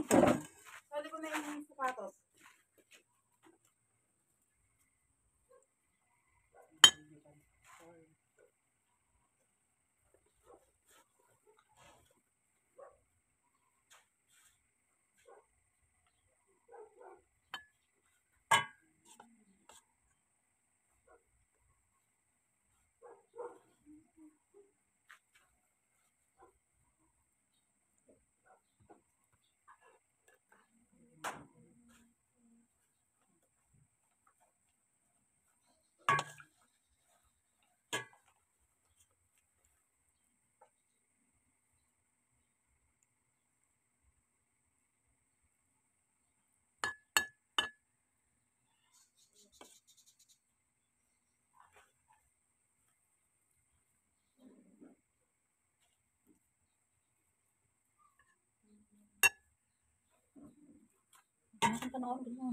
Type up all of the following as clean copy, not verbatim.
Sali ko na yung sapatos. Ang panoorin mo.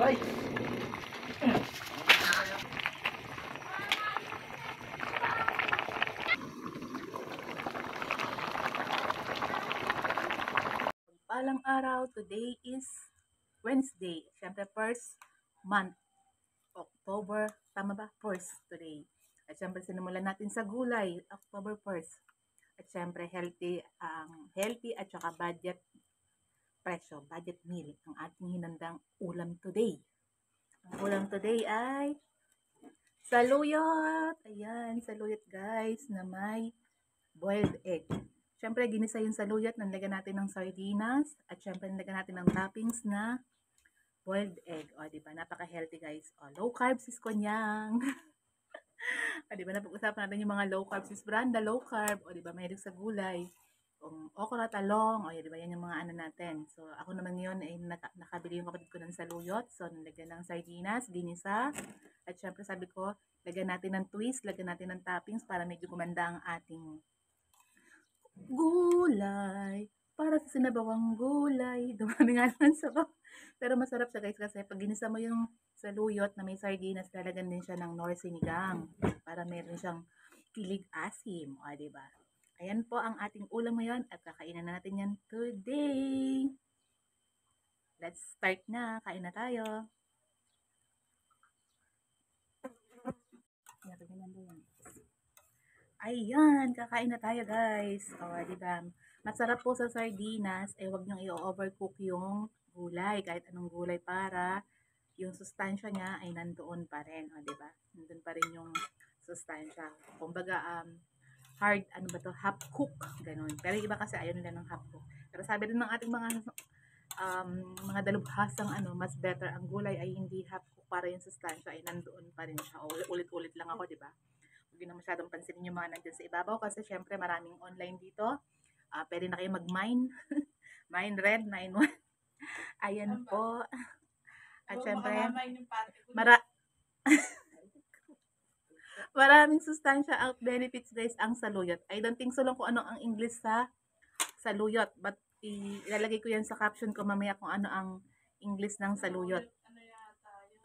Aray! Palang araw, today is Wednesday. Siyempre, first month, October, tama ba? First today. At siyempre, sinimulan natin sa gulay, October 1st. At siyempre, healthy at saka budget presyo, budget meal, ang ating hinandang ulam today. Ang ulam today ay saluyot. Ayan, saluyot guys, na may boiled egg. Siyempre, ginisa yung saluyot, nalagyan natin ng sardinas, at siyempre, nalagyan natin ng toppings na boiled egg. O, diba? Napaka-healthy, guys. O, low carbs is konyang. O, diba? Napag-usapan natin yung mga low carbs is Branda, low carb. O, diba? Mahilig sa gulay. okra, talong, o yun, di ba, yan yung mga ano natin. So, ako naman ngayon ay nakabili yung kapatid ko ng saluyot. So, nilagyan ng sardinas, ginisa. At syempre sabi ko, lagyan natin ng twist, lagyan natin ng toppings para medyo gumanda ang ating gulay. Para sa sinabawang gulay. Dumami nga naman sabaw. Pero masarap siya guys kasi pag ginisa mo yung saluyot na may sardinas, lalagyan din siya ng nor sinigang. Para meron siyang kilig asim. O, diba? Ayan po ang ating ulam ngayon at kakainin na natin yan today. Let's start na. Kain na tayo. Ayan, kakain na tayo guys. O, diba? Masarap po sa sardinas, huwag niyong i-overcook yung gulay, kahit anong gulay para yung sustansya niya ay nandoon pa rin. O, diba? Nandun pa rin yung sustansya. Kumbaga, hard, ano ba to, half cook, ganun. Pero iba kasi ayaw nila ng half cook. Pero sabi din ng ating mga dalubhasang mas better ang gulay ay hindi half cook para yung sustansya ay nandoon pa rin siya. O, ulit-ulit lang ako, diba? Huwag na masyadong pansinin yung mga nandyan sa ibabaw kasi syempre maraming online dito. Pwede na kayo mag-mine. Mine red, mine one. Ayan po. At syempre, maraming sustansya at benefits guys ang saluyot. I don't think so lang kung ano ang English sa saluyot. But ilalagay ko yan sa caption ko mamaya kung ano ang English ng saluyot.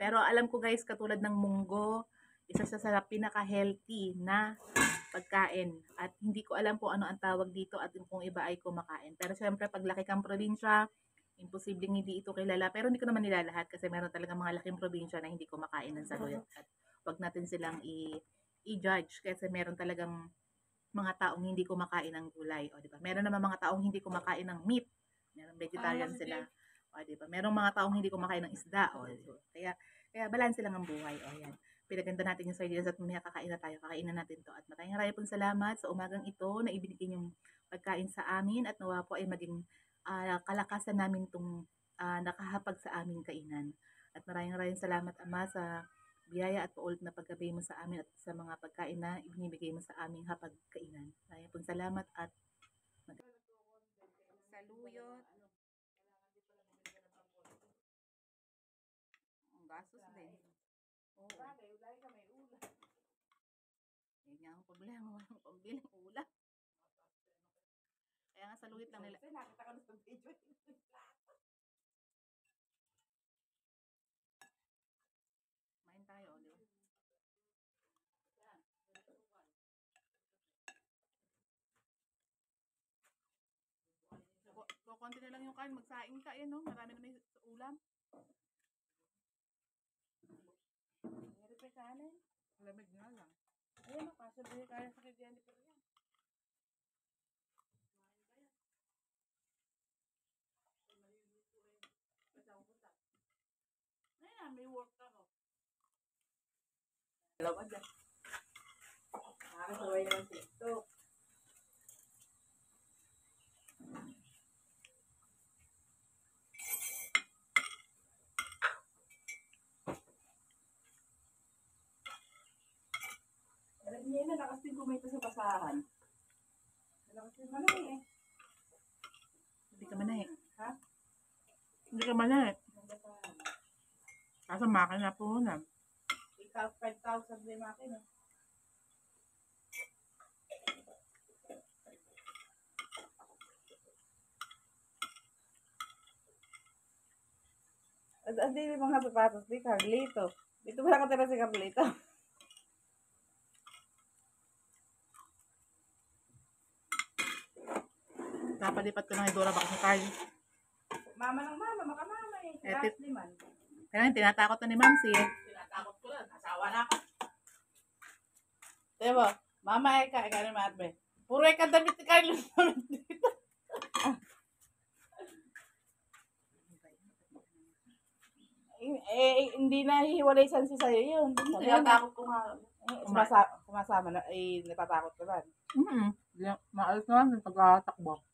Pero alam ko guys, katulad ng munggo, isa siya sa pinaka-healthy na pagkain. At hindi ko alam kung ano ang tawag dito at kung iba ay kumakain. Pero syempre, pag laki kang probinsya, imposibleng hindi ito kilala. Pero hindi ko naman nilalahat kasi meron talaga mga laking probinsya na hindi kumakain ng saluyot. At wag natin silang i-judge kasi meron talagang mga taong hindi kumakain ng gulay. O, diba? Meron naman mga taong hindi kumakain ng meat. Meron vegetarian sila. O, diba? Merong mga taong hindi kumakain ng isda. O, diba? Kaya balance lang ang buhay. O, yan. Pinaganda natin yung sardinas at mamaya kakain na tayo. Kakain na natin to. At maraming pong salamat sa umagang ito na ibinigay yung pagkain sa amin at nawa po ay maging kalakasan namin itong nakahapag sa aming kainan. At maraming salamat Ama sa biyaya at paulit na paggabi mo sa amin at sa mga pagkain na ibinibigay mo sa aming hapagkainan. Maraming pong salamat at saluyot. Ang gastos din. Oo. Yan nga ang problema. Walang pambiling ulam. Kaya nga saluyot lang nila. Nakita ko na sa video. Main tayo, di ba? Konti na lang yung kain, magsaing ka yan, no? Marami na may sa ulam. Meron pa kanin? Lamig nga lang. Ayan, kasabi kaya sa kay Jennifer yan. Ayan, may work ako. Dalawa dyan. Nakakasaway naman TikTok. Hindi na lakas din kumita sa basahan. Lakas din manay eh. Hindi ka manay. Ha? Hindi ka manay. Kaso makina po na. 5,000 din makina. Hindi mga sapatos di Carlito. Dito ba nakatira si Carlito? Napalipat ko ng Idora baka sa Carl. Mama ng mama, makamama eh. Kaya tinatakot na ni Mamsi eh. Tinatakot ko lang, asawa na ako. Diba, mama eka ni Marbe. Puro eka damit ni Carl dito. Hindi na hiwalay san si sa'yo yun. Tinatakot ko nga. Sumasama na, natatakot ka ba? Maalis naman yung pagkatakbo.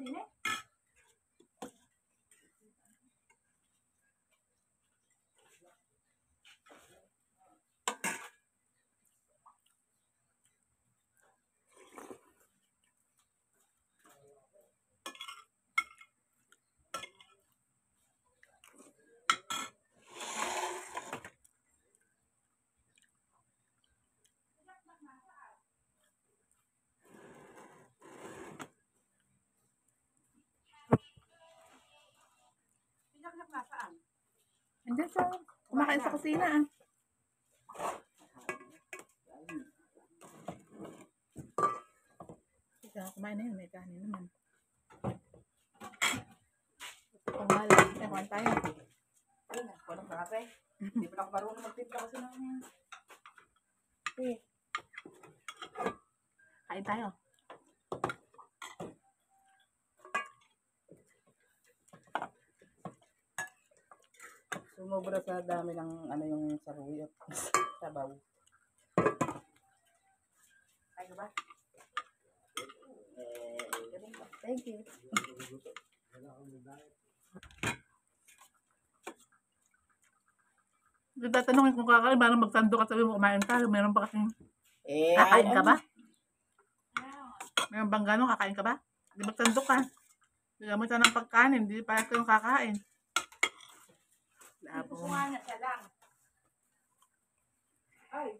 din eh. Pinaknak nasaan? Andyan sa, kumakain sa kusina ah. Ika, kumain na yun, may kanin naman. Kung wala, kumain tayo. Ayun na, walang kape. Hindi pa ako marunong magtimpla kasi ng... Kain tayo. Sumobra sa dami ng ano yung saruyot. Sabaw. Ay, ba? Ganun ba? Thank you. Hindi tatanungin kung kakain, parang magtando ka sabi mo kumain tayo. Meron pa kasing, kakain ka ba? Meron bang gano'n, kakain ka ba? Hindi magtando ka. Bigyan mo siya ng pagkanin, hindi para kayong kakain. Labo. Gusto nga niya, siya lang. Ay.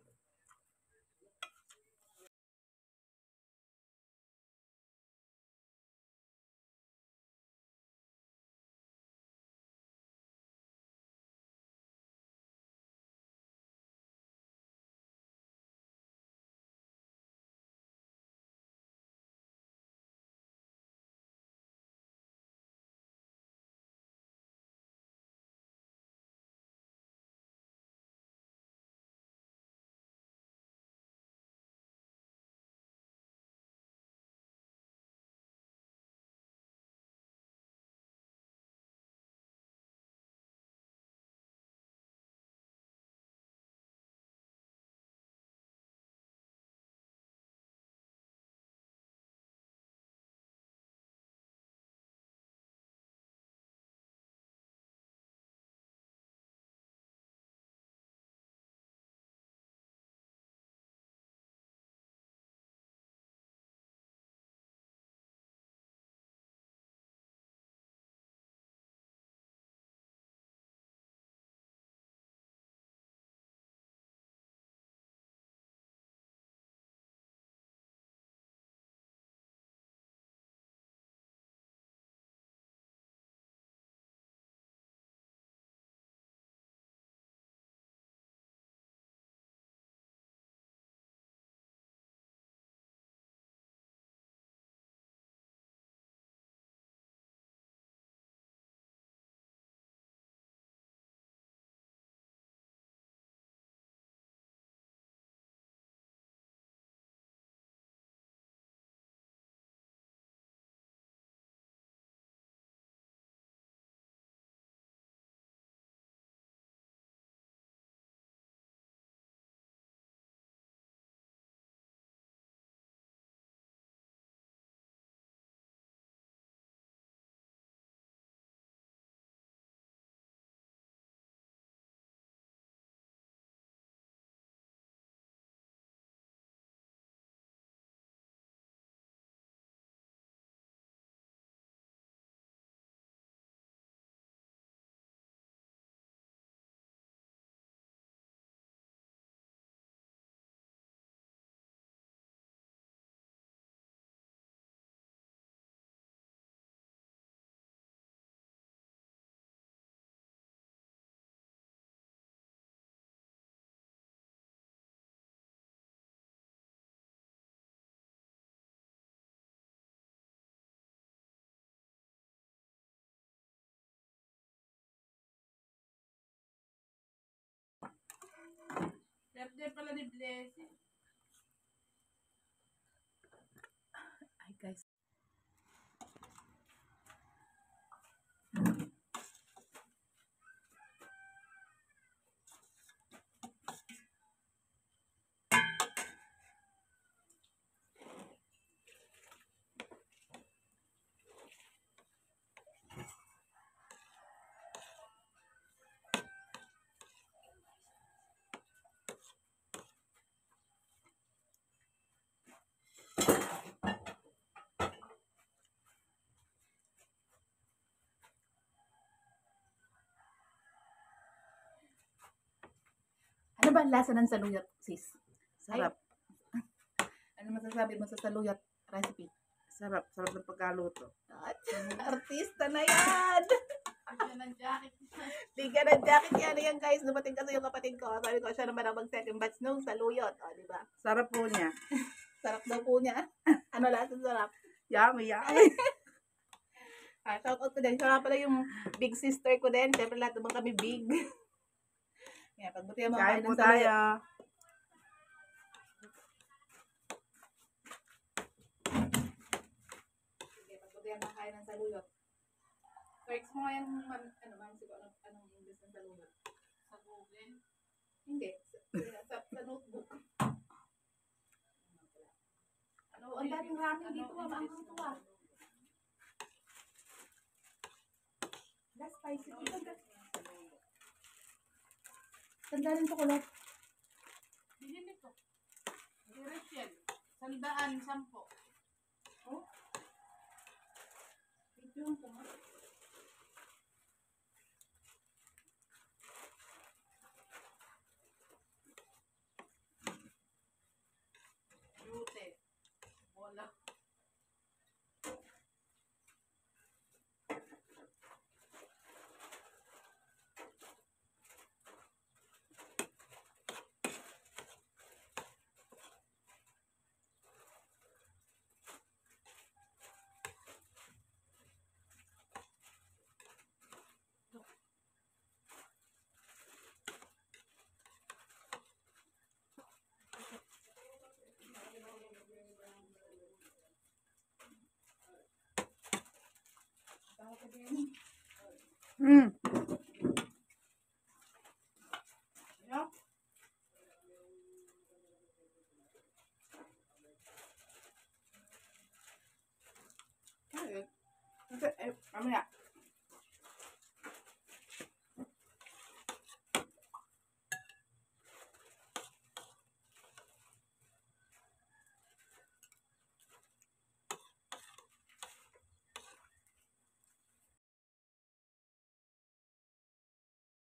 Birthday pala ni Blessing. Ay guys. ba ang lasa ng saluyot, sis? Sarap. Ano masasabi mo sa saluyot recipe? Sarap. Sarap ng pagkaluto. At, artista na yan! Bigyan ng jacket. Bigyan ng jacket yan. Ayan guys, dumating kasi yung kapatid ko. Sabi ko, siya naman ang mag-second batch nung saluyot. O, di ba? Sarap po niya. Sarap daw po niya. Ano lasa sarap? Yummy, yummy. Shout out ko din. Siya nga pala yung big sister ko din. Siyempre lahat naman kami big. Yan, pagbutihan mo Kain kain po ng saluyot. tayo. Sige, pagbutihan mo kain ng saluyot. Search mo nga yung anong English ng saluyot. Sa Google. Hindi. Sa notebook. Ano, ang daming ramen dito. Ang to ah. Last spicy. Tanda rin chocolate. Binili ko. Rachel. 110. Oh. Ito yung kuma. Rute. Bola. Mm. Ano? Kasi, mamaya.